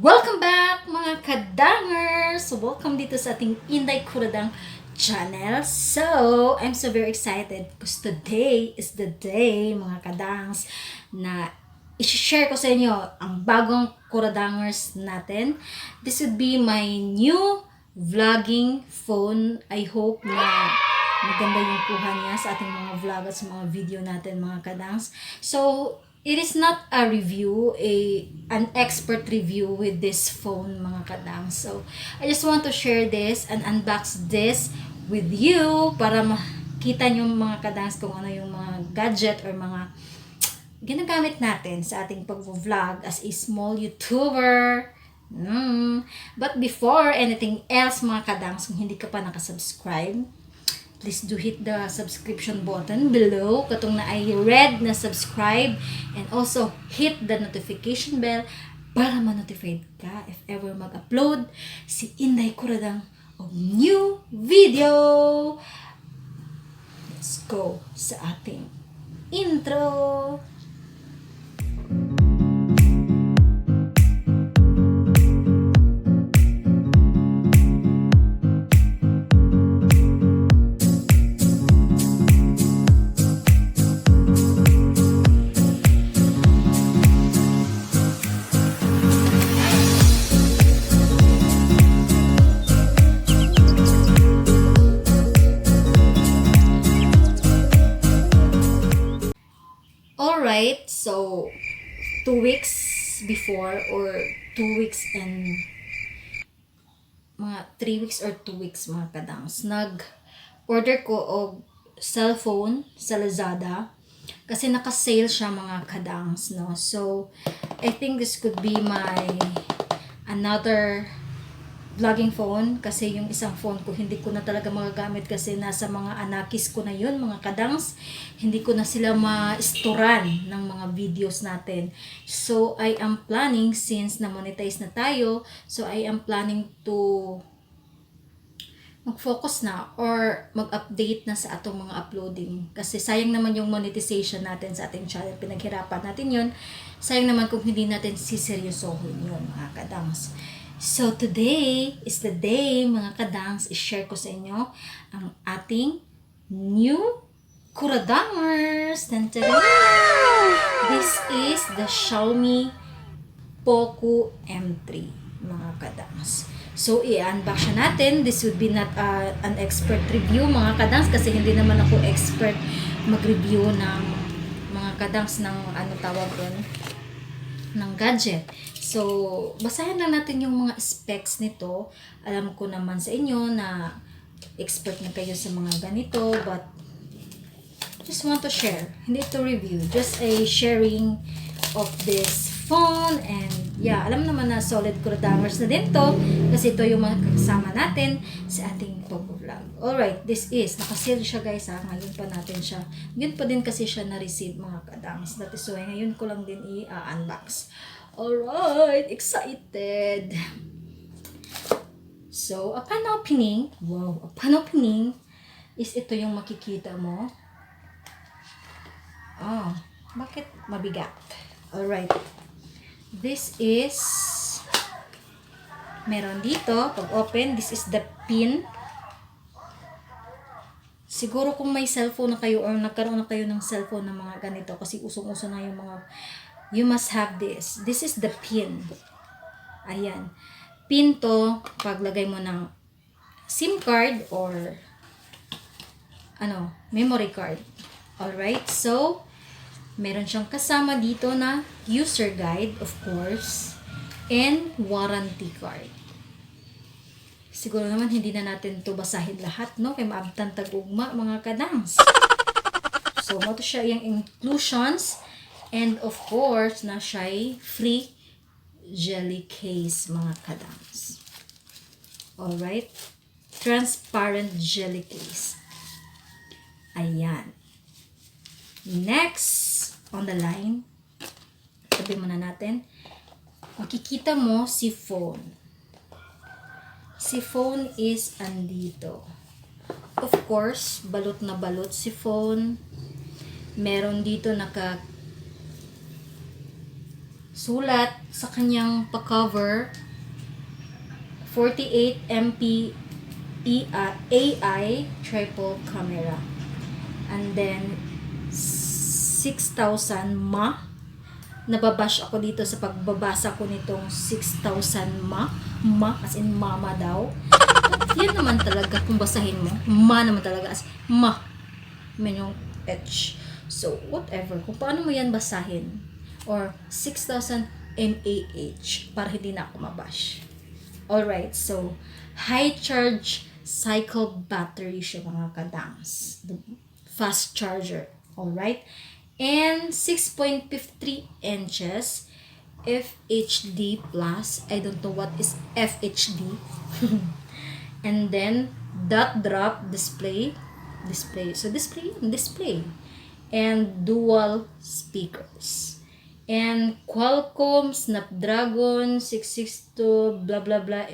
Welcome back mga kadangers! So, welcome dito sa ating Inday Kuradang channel. So, I'm so very excited because today is the day mga kadangs na i-share ko sa inyo ang bagong kuradangers natin. This would be my new vlogging phone. I hope na maganda yung kuha niya sa ating mga vlog at sa mga video natin mga kadangs. So, it is not a review, an expert review with this phone mga kadang. So, I just want to share this and unbox this with you para makita nyo mga kadangs kung ano yung mga gadget or mga ginagamit natin sa ating pag-vlog as a small YouTuber. But before anything else mga kadangs, kung hindi ka pa nakasubscribe, please do hit the subscription button below katong na ay red na subscribe, and also hit the notification bell para ma-notified ka if ever mag-upload si Inday Kuradang of new video. Let's go sa ating intro. Alright, so 2 weeks before or 2 weeks and mga 3 weeks or 2 weeks mga kadangs, nag-order ko og cellphone sa Lazada kasi naka-sale siya mga kadangs, no? So, I think this could be my another vlogging phone kasi yung isang phone ko hindi ko na talaga magagamit kasi nasa mga anakis ko na yun mga kadangs. Hindi ko na sila ma-storan ng mga videos natin. So I am planning, since na-monetize na tayo, so I am planning to mag-focus na or mag-update na sa atong mga uploading. Kasi sayang naman yung monetization natin sa ating channel. Pinaghirapan natin yun. Sayang naman kung hindi natin siseryosohin yun mga kadangs. So, today is the day, mga kadangs, i-share ko sa inyo ang ating new kuradangers. This is the Xiaomi Poco M3, mga kadangs. So, i-unbox siya natin. This would be not an expert review, mga kadangs, kasi hindi naman ako expert mag-review ng mga kadangs ng ano tawag doon, ng gadget. So, basahin lang natin yung mga specs nito. Alam ko naman sa inyo na expert na kayo sa mga ganito, but just want to share. Hindi ito review, just a sharing of this phone. And yeah, alam naman na solid kuradangers na din to kasi ito yung mga kasama natin sa ating pag-vlog. Alright, this is, nakasale siya guys ha. Ngayon pa natin siya. Yun pa din kasi siya na-receive mga kadangs. That is why ngayon ko lang din i-unbox. Alright, excited. So, upon opening, is ito yung makikita mo. Oh, bakit mabigat? Alright. This is, meron dito, pag open, this is the pin. Siguro kung may cellphone na kayo or nagkaroon na kayo ng cellphone na mga ganito, kasi usong-uso na yung mga, you must have this. This is the pin. Ayan. Pin to, paglagay mo ng SIM card or memory card. Alright, so, meron siyang kasama dito na user guide, of course, and warranty card. Siguro naman hindi na natin to basahin lahat, no? Kaya maabtan tag-ugma, mga kadangs. So, mo to siya yung inclusions. And of course, na siya'y free jelly case, mga kadangs. Alright? Transparent jelly case. Ayan. Next, on the line, tabi muna natin, makikita mo si phone. Si phone is andito. Of course, balot na balot si phone. Meron dito Sulat sa kanyang pa-cover, 48 MP AI triple camera. And then 6,000 mAh. Nababash ako dito sa pagbabasa ko nitong 6,000 ma as in mama daw. Yan naman talaga kung basahin mo, ma naman talaga as ma, may yung h. So whatever, kung paano mo yan basahin, or 6,000 mAh para hindi na ako mabash. Alright, so high charge cycle battery siya mga kadangs, fast charger. Alright, and 6.53 inches FHD plus. I don't know what is FHD. And then dot drop display. So display and dual speakers. And Qualcomm Snapdragon 662 blah blah blah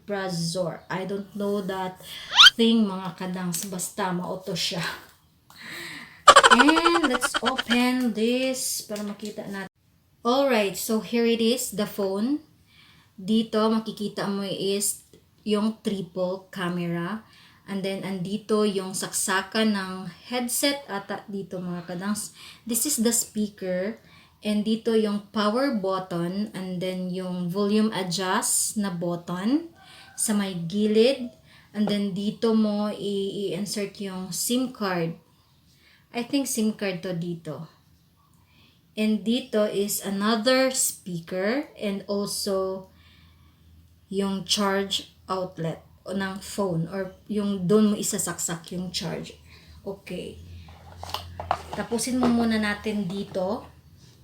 processor. I don't know that thing mga kadangs, basta mauto siya. And let's open this para makita natin. Alright, so here it is, the phone. Dito makikita mo is yung triple camera. And then andito yung saksakan ng headset ata dito mga kadangs. This is the speaker. And dito yung power button. And then yung volume adjust na button sa may gilid. And then dito mo i-insert yung SIM card. I think SIM card to dito. And dito is another speaker and also yung charge outlet ng phone or yung doon mo isasaksak yung charge. Okay. Tapusin mo muna natin dito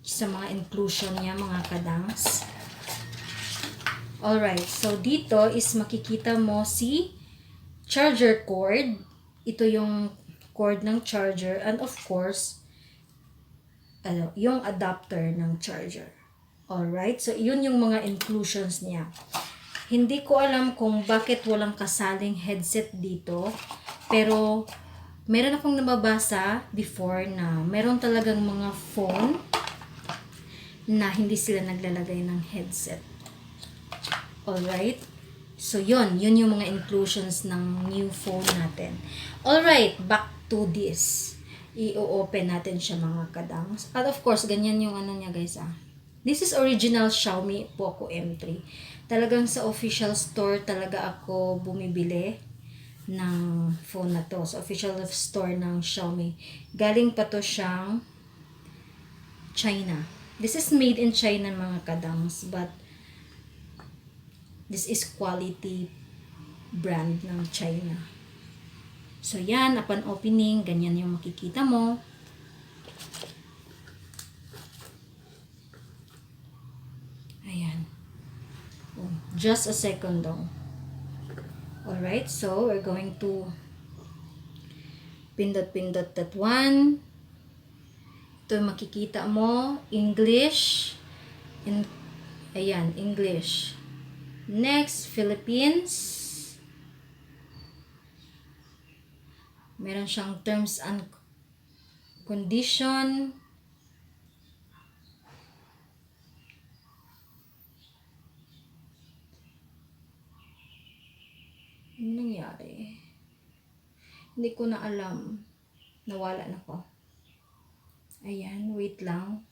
sa mga inclusion niya mga kadangs. Alright, so dito is makikita mo si charger cord. Ito yung cord ng charger and of course yung adapter ng charger. Alright, so yun yung mga inclusions niya. Hindi ko alam kung bakit walang kasaling headset dito, pero meron akong nababasa before na meron talagang mga phone na hindi sila naglalagay ng headset. Alright, so yun yung mga inclusions ng new phone natin. Alright, back to this. I-open natin siya mga kadangs. At of course, ganyan yung ano niya guys This is original Xiaomi Poco M3. Talagang sa official store talaga ako bumibili ng phone na to. Sa official store ng Xiaomi. Galing pa to siyang China. This is made in China mga kadangs. But this is quality brand ng China. So yan, upon opening, ganyan yung makikita mo. Ayan. Oh, just a second daw. Alright, so we're going to pindot that one. Ito makikita mo, English. Ayan, English. Next, Philippines. Meron siyang terms and condition. Ano nangyari? Hindi ko na alam. Nawala na ko. Ayan, wait lang.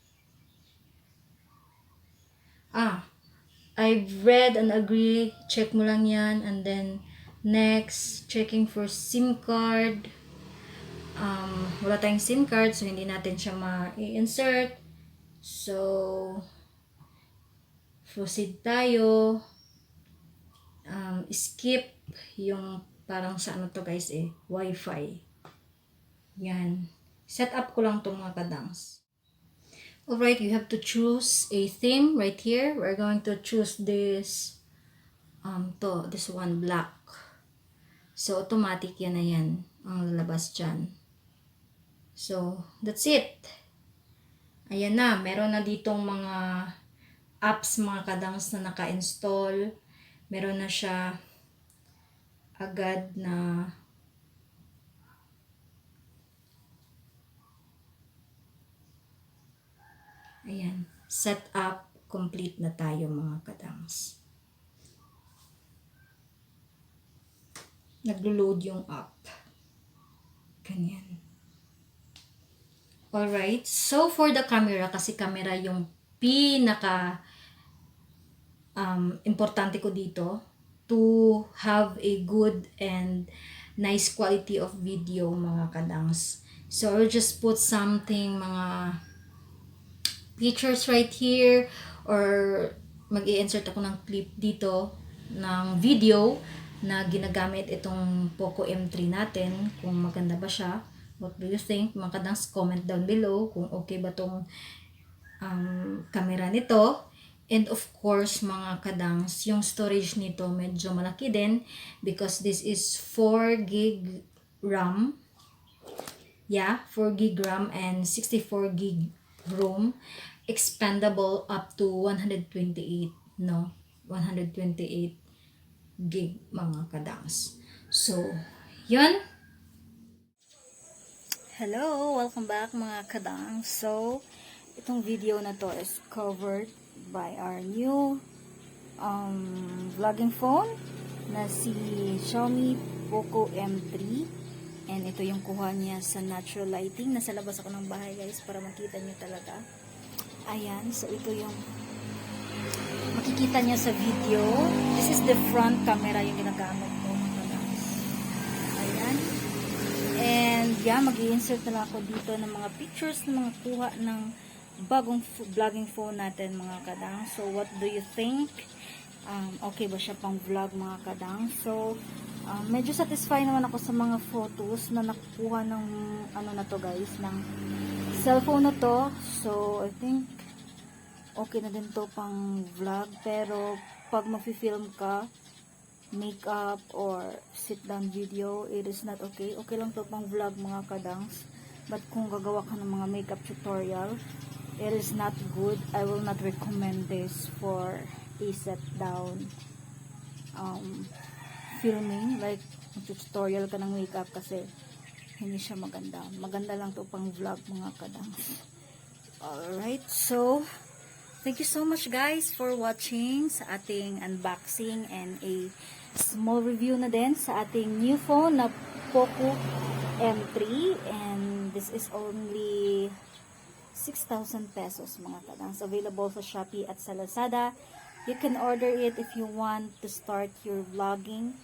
I've read and agree. Check mo lang yan. And then, next, checking for SIM card. Wala tayong SIM card, so hindi natin siya ma-insert. So, proceed tayo. Skip yung parang sa ano to guys Wi-Fi. Yan. Set up ko lang itong mga kadangs. Alright, you have to choose a theme right here. We're going to choose this this one, black. So, automatic yan na yan ang lalabas dyan. So, that's it. Ayan na, meron na ditong mga apps mga kadangs na naka-install. Meron na siya agad na ayan, set up complete na tayo mga kadangs. Naglo-load yung app. Ganyan. Alright, so for the camera, kasi camera yung pinaka importante ko dito to have a good and nice quality of video mga kadangs. So I'll just put something, mga pictures right here, or mag-i-insert ako ng clip dito ng video na ginagamit itong Poco M3 natin, kung maganda ba siya. What do you think? Mga kadangs, comment down below kung okay ba tong camera nito. And of course, mga kadangs, yung storage nito medyo malaki din because this is 4 gig RAM. Yeah, 4 gig RAM and 64 gig ROM. Expandable up to 128, no? 128 gig, mga kadangs. So, yun. Hello! Welcome back mga kadang. So, itong video na to is covered by our new vlogging phone na si Xiaomi Poco M3. And ito yung kuha niya sa natural lighting. Nasa labas ako ng bahay guys para makita nyo talaga. Ayan. So, ito yung makikita niya sa video. This is the front camera yung ginagamit ko mga kadang. Ayan. And yeah, mag-i-insert na lang ako dito ng mga pictures ng mga kuha ng bagong vlogging phone natin mga kadang. So what do you think? Okay ba siya pang vlog mga kadang? So medyo satisfied naman ako sa mga photos na nakuha ng ano na to guys, ng cellphone na to. So I think okay na din to pang vlog, pero pag mag-film ka, makeup or sit down video, it is not okay. Okay lang to pang vlog mga kadangs, but kung gagawa ka ng mga makeup tutorial, it is not good. I will not recommend this for a sit down filming, like tutorial ka ng makeup, kasi hindi siya maganda. Maganda lang to pang vlog mga kadangs. Alright, so thank you so much guys for watching sa ating unboxing and a small review na din sa ating new phone na Poco M3, and this is only 6,000 pesos mga kadangs. Available sa Shopee at sa Lazada. You can order it if you want to start your vlogging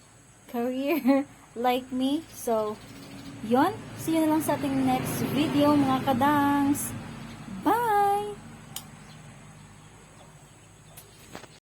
career like me. So, yun. See you na lang sa ating next video mga kadangs.